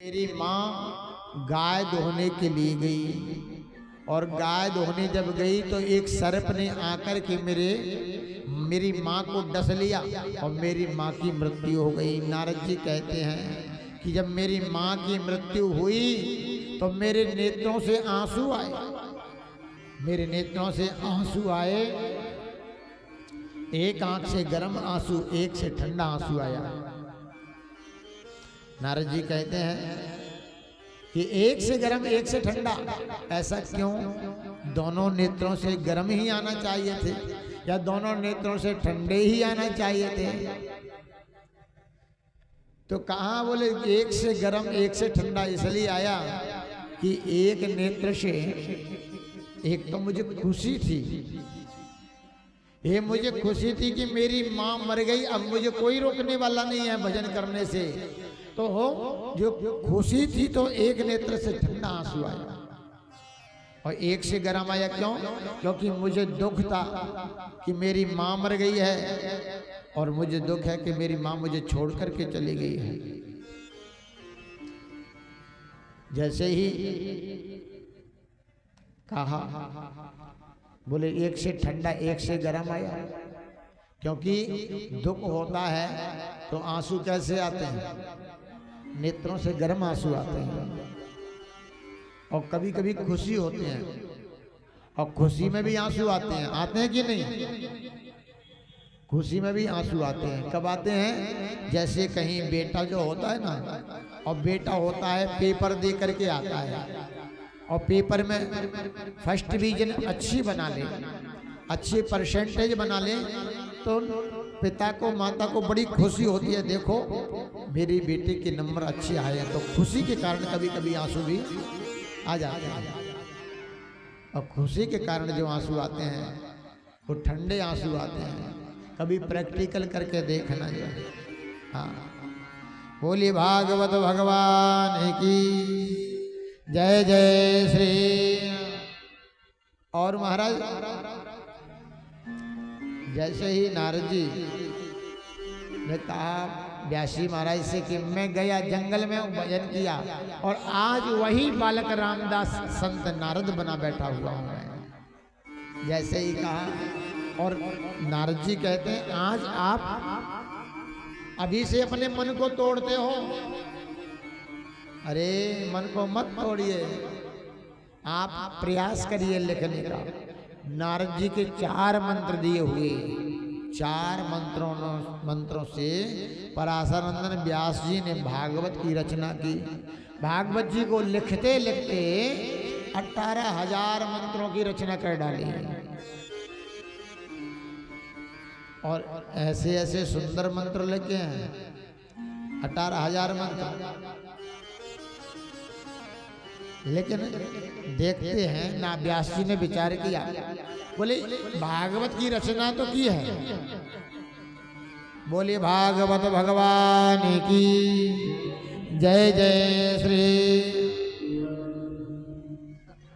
मेरी माँ गाय दोहने के लिए गई और गाय दोहने जब गई तो एक सर्प ने आकर के मेरी माँ को डस लिया और मेरी माँ की मृत्यु हो गई। नारद जी कहते हैं कि जब मेरी माँ की मृत्यु हुई तो मेरे नेत्रों से आंसू आए, मेरे नेत्रों से आंसू आए। एक आंख से गर्म आंसू, एक से ठंडा आंसू आया। नारद जी कहते हैं कि एक से गर्म एक से ठंडा, ऐसा क्यों? दोनों नेत्रों से गर्म ही आना चाहिए थे या दोनों नेत्रों से ठंडे ही आना चाहिए थे? तो कहाँ बोले एक से गर्म एक से ठंडा इसलिए आया कि एक नेत्र से, एक तो मुझे खुशी थी, ये मुझे खुशी थी कि मेरी माँ मर गई, अब मुझे कोई रोकने वाला नहीं है भजन करने से। तो हो जो खुशी थी तो एक नेत्र से ठंडा आंसू आया और एक से गर्म आया। क्यों? क्योंकि मुझे दुख था कि मेरी माँ मर गई है और मुझे दुख है कि मेरी माँ मुझे छोड़ करके चली गई है। जैसे ही कहा बोले एक से ठंडा एक से गर्म आया, क्योंकि दुख होता है तो आंसू कैसे आते हैं? नेत्रों से गर्म आंसू आते हैं। और कभी कभी खुशी होते हैं और खुशी में भी आंसू आते हैं कि नहीं? खुशी में भी आंसू आते हैं। कब आते हैं? जैसे कहीं बेटा जो होता है ना, और बेटा होता है पेपर दे करके आता है और पेपर में फर्स्ट डिवीजन अच्छी बना ले, अच्छी परसेंटेज बना ले, तो पिता को माता को बड़ी खुशी होती है, देखो मेरी बेटी के नंबर अच्छे आए हैं। तो खुशी के कारण कभी कभी आंसू भी आ जाते हैं। और खुशी के कारण जो आंसू आते हैं वो ठंडे आंसू आते हैं। कभी प्रैक्टिकल करके देखना जो। हाँ, बोलिए भागवत भगवान की जय जय श्री। और महाराज जैसे ही नारद जी ने कहा व्यासी महाराज से कि मैं गया जंगल में भजन किया और आज वही बालक रामदास संत नारद बना बैठा हुआ हूं मैं, जैसे ही कहा। और नारद जी कहते हैं आज आप अभी से अपने मन को तोड़ते हो। अरे मन को मत तोड़िए, आप प्रयास करिए लिखने का। नारद जी के 4 मंत्र दिए हुए, 4 मंत्रों से पराशरनंदन व्यास जी ने भागवत की रचना की। भागवत जी को लिखते लिखते 18,000 मंत्रों की रचना कर डाली। और ऐसे ऐसे सुंदर मंत्र लिखे हैं, 18,000 मंत्र। लेकिन देखते हैं ना, व्यास जी ने विचार किया, बोले भागवत की रचना तो की है, बोले भागवत भगवान की जय जय श्री।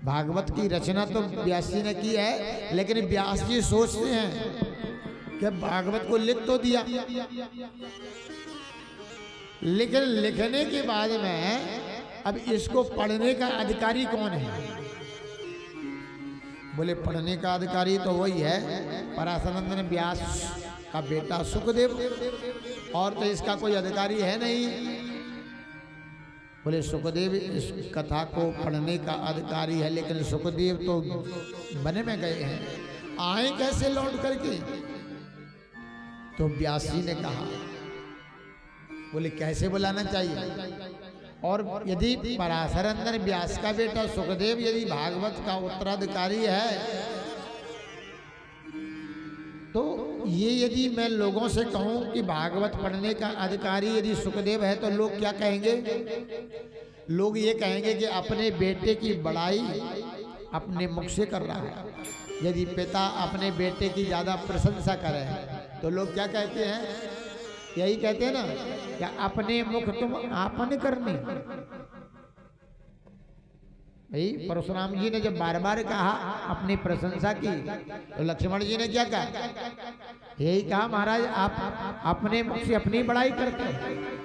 भागवत की रचना तो व्यास जी ने की है, लेकिन व्यास जी सोचते हैं कि भागवत को लिख तो दिया, लेकिन लिखने के बाद में अब इसको पढ़ने का अधिकारी कौन है? बोले पढ़ने का अधिकारी तो वही है पराशरनंदन व्यास का बेटा सुखदेव, और तो इसका कोई अधिकारी है नहीं। बोले सुखदेव इस कथा को पढ़ने का अधिकारी है, लेकिन सुखदेव तो वन में गए हैं, आए कैसे लौट करके? तो व्यास जी ने कहा, बोले कैसे बुलाना चाहिए? और यदि पराशरनंदन व्यास का बेटा सुखदेव यदि भागवत का उत्तराधिकारी है, तो ये यदि मैं लोगों से कहूं कि भागवत पढ़ने का अधिकारी यदि सुखदेव है, तो लोग क्या कहेंगे? लोग ये कहेंगे कि अपने बेटे की बड़ाई अपने मुख से कर रहा है। यदि पिता अपने बेटे की ज़्यादा प्रशंसा करे तो लोग क्या कहते हैं? यही कहते हैं ना, क्या अपने मुख तुम आपन करनी। भाई परशुराम जी ने जब बार बार कहा अपनी प्रशंसा की, तो लक्ष्मण जी ने क्या कहा? यही कहा महाराज आप अपने मुख से अपनी बड़ाई करते हैं।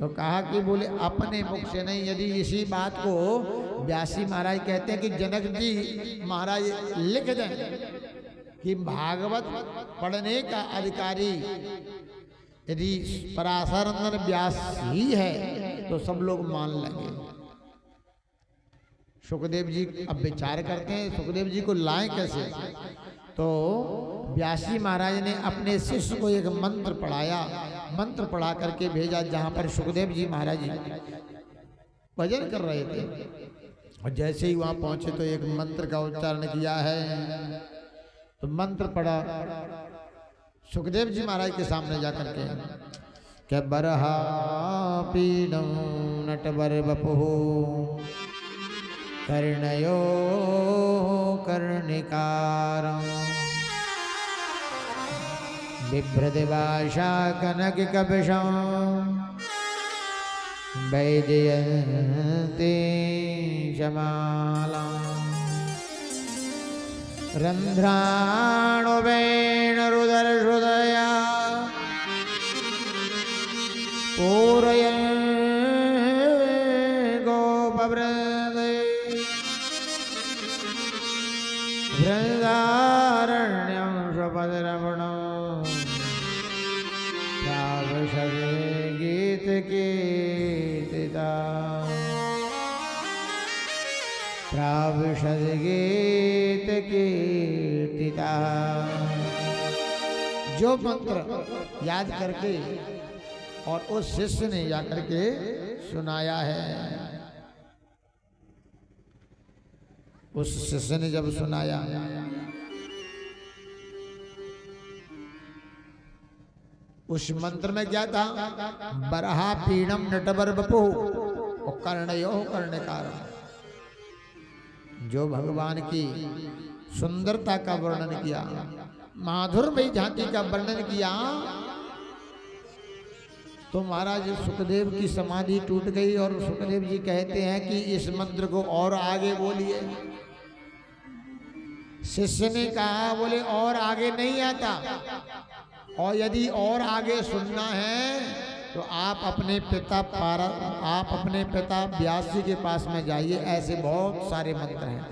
तो कहा कि बोले अपने मुख से नहीं, यदि इसी बात को व्यासी महाराज कहते हैं कि जनक जी महाराज लिख दें कि भागवत पढ़ने का अधिकारी यदि पराशरनंदन व्यास ही है तो सब लोग मान लेंगे। सुखदेव जी अब विचार करते हैं सुखदेव जी को लाएं कैसे। तो व्यासी महाराज ने अपने शिष्य को एक मंत्र पढ़ाया, मंत्र पढ़ा करके भेजा जहां पर सुखदेव जी महाराज भजन कर रहे थे। और जैसे ही वहां पहुंचे तो एक मंत्र का उच्चारण किया है, तो मंत्र पढ़ा सुखदेव जी महाराज के सामने जाकर के क्या बरहा पीडम नटवर बपहु कर्णयो कर्णिकारं बिभ्रदिवाशा कनक कपिशं वैजयन्ती जमाला रंध्राणुवेण रुदर हृदया पूरयन् गोपवृन्दे वृन्दारण्यं स्वपदरमणं प्रावशगे गीतकीर्तिता प्राविशद गीत कीर्तिता। जो मंत्र याद करके और उस शिष्य ने जाकर के सुनाया है, उस शिष्य ने जब सुनाया उस मंत्र में क्या था, बरहा पीणम नटवर बपु और कर्णयो कर्णकार। जो भगवान की सुंदरता का वर्णन किया, माधुर्यमयी झांकी का वर्णन किया, तो महाराज सुखदेव की समाधि टूट गई। और सुखदेव जी कहते हैं कि इस मंत्र को और आगे बोलिए। शिष्य ने कहा बोले और आगे नहीं आता, और यदि और आगे सुनना है तो आप अपने पिता व्यास जी के पास में जाइए, ऐसे बहुत सारे मंत्र हैं।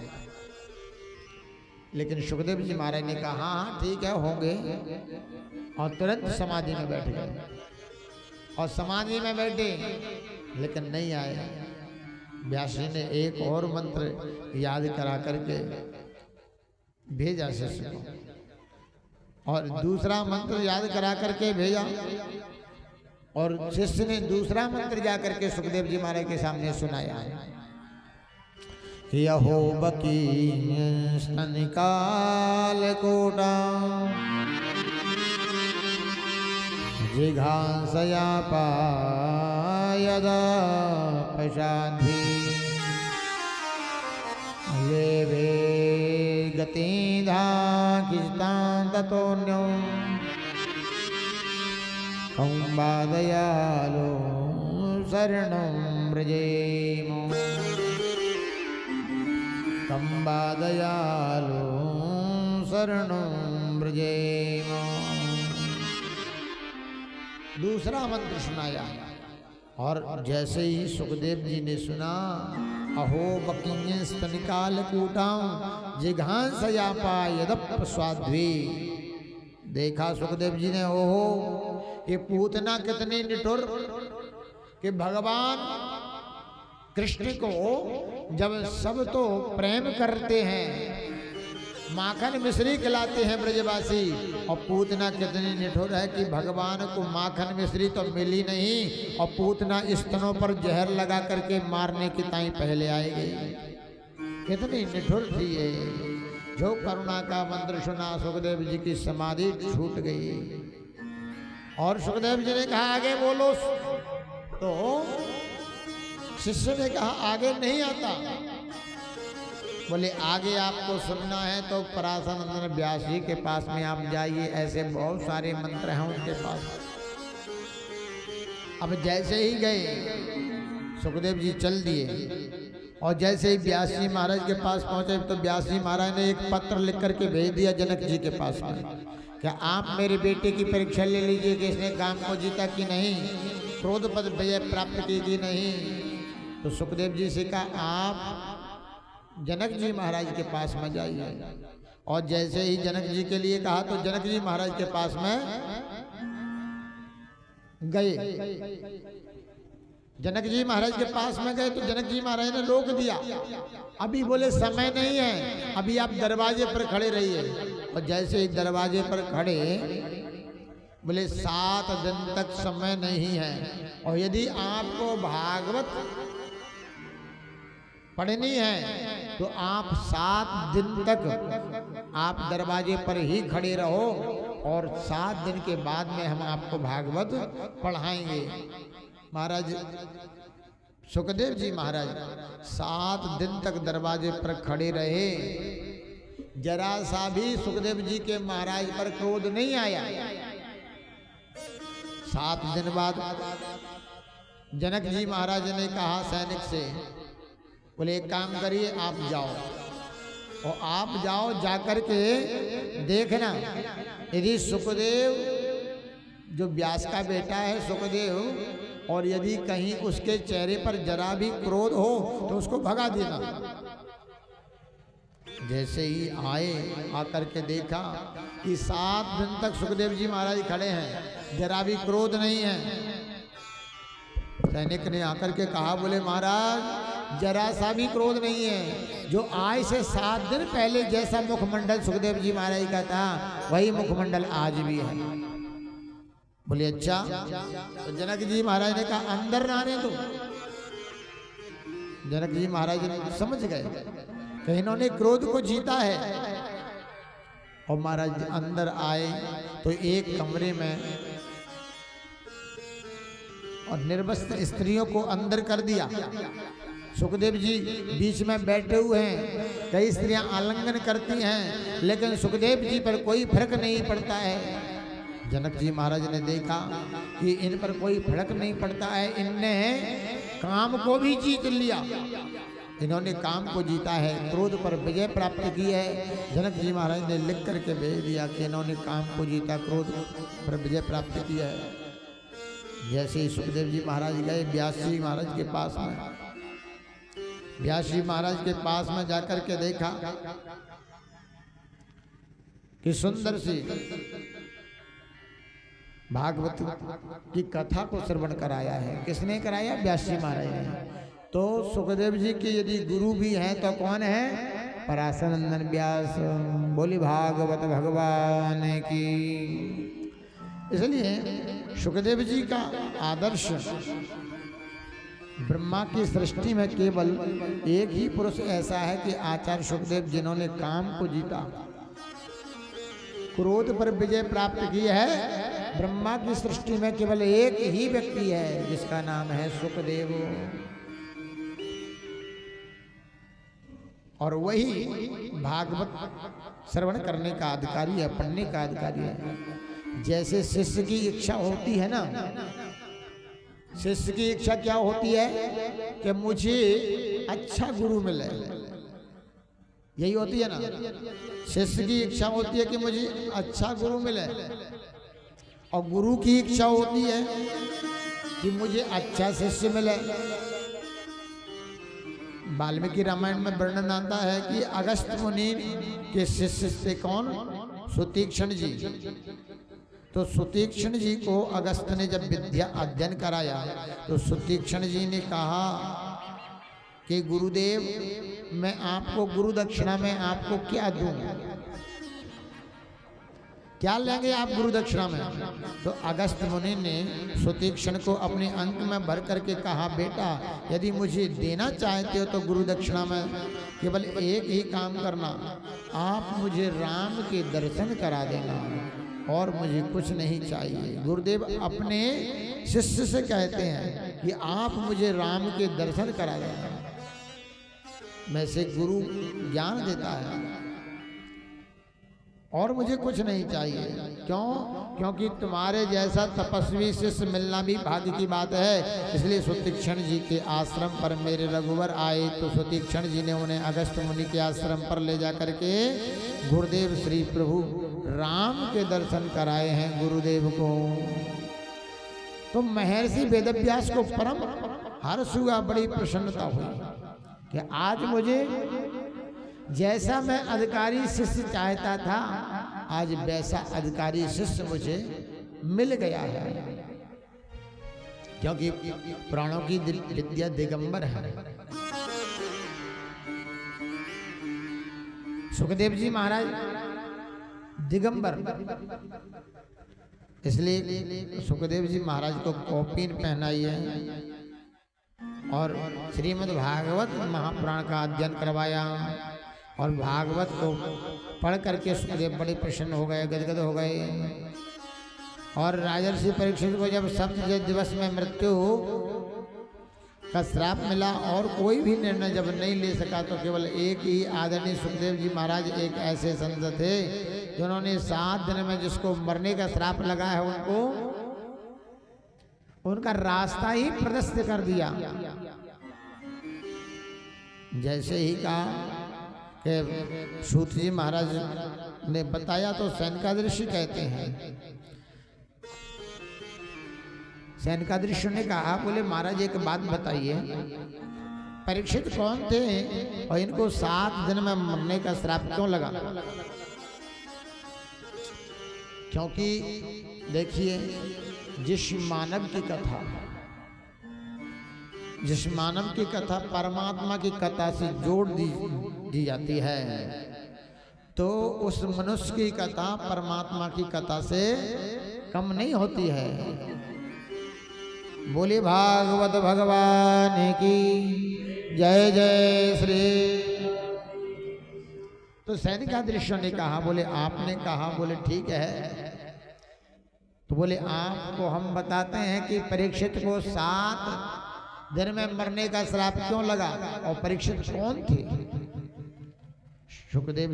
लेकिन सुखदेव जी महाराज ने कहा हाँ ठीक है होंगे, और तुरंत समाधि में बैठ गए। और समाधि में बैठे लेकिन नहीं आए। व्यास जी ने एक और मंत्र याद करा करके भेजा शिष्य को, और दूसरा मंत्र याद करा करके भेजा, और शिष्य ने दूसरा मंत्र जा करके सुखदेव जी महाराज के सामने सुनाया। यहो बकी स्तनिकाल कोटा जिघांसया पायदा पशाधि लेवे गतिधा किस्तान्ततोन्यो कंबादयालो शरणं व्रजेम कंबादयालो शरणं व्रजेम। दूसरा मंत्र सुनाया, और जैसे ही सुखदेव जी ने सुना अहो बकिन्य स्तनिकाल कूटां जिघांसया पायदप स्वाध्वी। देखा सुखदेव जी ने ओहो ये पूतना कितनी निठुर कि भगवान कृष्ण को जब सब तो प्रेम करते हैं, माखन मिश्री खिलाते हैं ब्रजवासी, और पूतना कितनी निठुर है कि भगवान को माखन मिश्री तो मिली नहीं, और पूतना स्तनों पर जहर लगा करके मारने की ताई पहले आएगी। कितनी निठुर थी ये। जो करुणा का मंत्र सुना सुखदेव जी की समाधि छूट गई। और सुखदेव जी ने कहा आगे बोलो, तो शिष्य ने कहा आगे नहीं आता। बोले आगे आपको सुनना है तो पराशरनंदन व्यास जी के पास में आप जाइए, ऐसे बहुत सारे मंत्र हैं उनके पास। अब जैसे ही गए सुखदेव जी चल दिए, और जैसे ही व्यास जी महाराज के पास पहुंचे तो व्यास जी महाराज ने एक पत्र लिख करके भेज दिया जनक जी के पास में, क्या आप मेरे बेटे की परीक्षा ले लीजिए कि इसने काम को जीता कि नहीं। क्रोध पर विजय प्राप्त की कि नहीं? तो सुखदेव जी से कहा आप जनक जी महाराज के पास में जाइए। और जैसे ही जनक जी के लिए कहा तो जनक जी महाराज के पास में गए। जनक जी महाराज के पास में गए तो जनक जी महाराज ने रोक दिया। अभी बोले समय नहीं है, अभी आप दरवाजे पर खड़े रहिए। और जैसे ही दरवाजे पर खड़े बोले 7 दिन तक समय नहीं है, और यदि आपको भागवत पढ़नी है तो आप 7 दिन तक आप दरवाजे पर ही खड़े रहो, और 7 दिन के बाद में हम आपको भागवत पढ़ाएंगे। महाराज सुखदेव जी महाराज 7 दिन तक दरवाजे पर खड़े रहे। जरा सा भी सुखदेव जी के महाराज पर क्रोध नहीं आया। 7 दिन बाद जनक जी महाराज ने कहा सैनिक से, बोले एक काम करिए, आप जाओ, और आप जाओ जाकर के देखना यदि सुखदेव जो व्यास का बेटा है सुखदेव, और यदि कहीं उसके चेहरे पर जरा भी क्रोध हो तो उसको भगा देना। जैसे ही आए, आकर के देखा कि 7 दिन तक सुखदेव जी महाराज खड़े हैं, जरा भी क्रोध नहीं है। सैनिक ने आकर के कहा, बोले महाराज जरा सा भी क्रोध नहीं है, जो आज से 7 दिन पहले जैसा मुखमंडल सुखदेव जी महाराज का था वही मुखमंडल आज भी है। बोले अच्छा। तो जनक जी महाराज ने कहा अंदर ना आने दो। जनक जी महाराज ने समझ गए कि इन्होंने क्रोध को जीता है। और महाराज अंदर आए तो एक कमरे में और निर्वस्त्र स्त्रियों को अंदर कर दिया। सुखदेव जी बीच में बैठे हुए हैं, कई स्त्रियां आलिंगन करती हैं, लेकिन सुखदेव जी पर कोई फर्क नहीं पड़ता है। जनक जी महाराज ने देखा कि इन पर कोई फर्क नहीं पड़ता है, इनने काम को भी जीत लिया। इन्होंने काम को जीता है, क्रोध पर विजय प्राप्त की है। जनक जी महाराज ने लिख करके भेज दिया कि इन्होंने काम को जीता, क्रोध पर विजय प्राप्त किया है। जैसे ही सुखदेव जी महाराज गए व्यास जी महाराज के पास में, व्यास जी महाराज के पास में जाकर के देखा कि सुंदर सी भागवत की कथा को श्रवण कराया है। किसने कराया? व्यास जी महाराज ने। तो सुखदेव जी के यदि गुरु भी हैं तो कौन है? पराशर नंदन व्यास। बोली भागवत भगवान की। इसलिए सुखदेव जी का आदर्श, ब्रह्मा की सृष्टि में केवल एक ही पुरुष ऐसा है कि आचार्य सुखदेव, जिन्होंने काम को जीता, क्रोध पर विजय प्राप्त की है। ब्रह्मा की सृष्टि में केवल एक ही व्यक्ति है जिसका नाम है सुखदेव, और वही भागवत श्रवण करने का अधिकारी है, पढ़ने का अधिकारी है। जैसे शिष्य की इच्छा होती है ना, शिष्य की इच्छा क्या होती है कि मुझे अच्छा गुरु मिले, यही होती है ना। शिष्य की इच्छा होती है कि मुझे अच्छा गुरु मिले, और गुरु की इच्छा होती है कि मुझे अच्छा शिष्य मिले। वाल्मीकि रामायण में वर्णन आता है कि अगस्त्य मुनि के शिष्य थे कौन? सुतीक्ष्ण जी। तो सुतीक्ष्ण जी को अगस्त्य ने जब विद्या अध्ययन कराया तो सुतीक्ष्ण जी ने कहा कि गुरुदेव, मैं आपको गुरु दक्षिणा में आपको क्या दूं? क्या लेंगे आप गुरु दक्षिणा में? तो अगस्त्य मुनि ने सुतीक्ष्ण को अपने अंक में भर करके कहा, बेटा यदि मुझे देना चाहते हो तो गुरु दक्षिणा में केवल एक ही काम करना, आप मुझे राम के दर्शन करा देना, और मुझे कुछ नहीं चाहिए। गुरुदेव अपने शिष्य से कहते हैं कि आप मुझे राम के दर्शन करा देना। मैं से गुरु ज्ञान देता है और मुझे कुछ नहीं चाहिए। क्यों? क्योंकि तुम्हारे जैसा तपस्वी शिष्य मिलना भी भाग्य की बात है। इसलिए सुतीक्ष्ण जी के आश्रम पर मेरे रघुवर आए तो सुतीक्ष्ण जी ने उन्हें अगस्त्य मुनि के आश्रम पर ले जा करके गुरुदेव श्री प्रभु राम के दर्शन कराए हैं गुरुदेव को। तो महर्षि वेदव्यास को परम हर्ष हुआ, बड़ी प्रसन्नता हुई कि आज मुझे जैसा मैं अधिकारी शिष्य चाहता था, आज वैसा अधिकारी शिष्य मुझे मिल गया है। क्योंकि प्राणों की विद्या दिगंबर है। सुखदेव जी महाराज दिगंबर, इसलिए सुखदेव जी महाराज को कौपीन पहनाई है और श्रीमद् भागवत महापुराण का अध्ययन करवाया और भागवत को पढ़ करके सुखदेव बड़े प्रसन्न हो गए, गदगद हो गए। और राजर्षि परीक्षित को जब सप्त दिवस में मृत्यु का श्राप मिला और कोई भी निर्णय जब नहीं ले सका, तो केवल एक ही आदरणीय सुखदेव जी महाराज एक ऐसे संत थे जिन्होंने 7 दिन में जिसको मरने का श्राप लगा है उनको उनका रास्ता ही प्रशस्त कर दिया। जैसे ही कहा कि सूत जी महाराज ने बताया तो सैनकादृषि कहते हैं, सैनकादृषि ने कहा, बोले महाराज एक बात बताइए, परीक्षित कौन थे और इनको 7 दिन में मरने का श्राप क्यों लगा? क्योंकि देखिए, जिस मानव की कथा परमात्मा की कथा से जोड़ दी जाती है, तो उस मनुष्य की कथा परमात्मा की कथा से कम नहीं होती है। बोले भागवत भगवान की जय जय श्री। तो सैनिकादृश्य ने कहा, बोले आपने कहा, बोले ठीक है, तो बोले आपको हम बताते हैं कि परीक्षित को 7 दिन में मरने का श्राप क्यों लगा और परीक्षित कौन थे? सुखदेव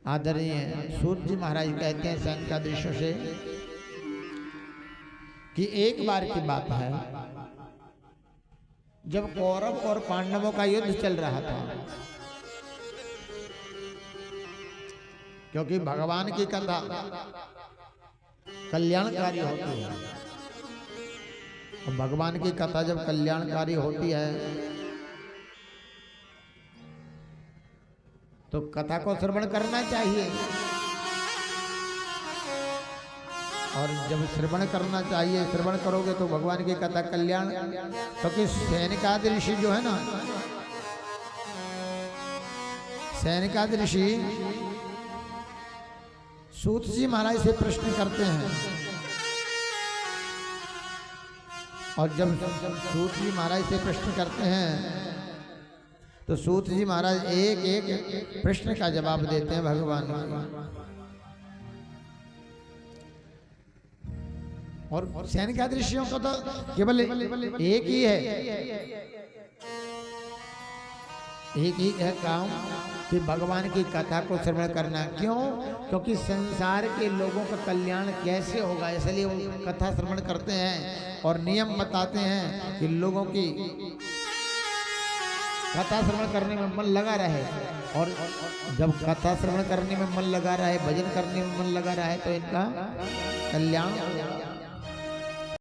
आदरणीय सूत जी महाराज कहते हैं सैनिकादृश्य से कि एक बार की बात है, जब कौरव और पांडवों का युद्ध चल रहा था, क्योंकि भगवान की कथा कल्याणकारी होती है, और भगवान की कथा जब कल्याणकारी होती है तो कथा को श्रवण करना चाहिए। और जब श्रवण करना चाहिए, श्रवण करोगे तो भगवान की कथा कल्याण। क्योंकि सैनिकादृषि जो है ना, सैनिकादृषि सूत जी महाराज से प्रश्न करते हैं, और जब सूत जी महाराज से प्रश्न करते हैं तो सूत जी महाराज एक एक प्रश्न का जवाब देते हैं भगवान को। और सैनिकादृशियों को तो केवल एक ही है, एक ही है काम कि भगवान की कथा को श्रवण करना। क्यों? क्योंकि संसार के लोगों का कल्याण कैसे होगा, इसलिए वो कथा श्रवण करते हैं और नियम बताते हैं कि लोगों की कथा श्रवण करने में मन लगा रहे। और जब कथा श्रवण करने में मन लगा रहा है, भजन करने में मन लगा रहा है, तो इनका कल्याण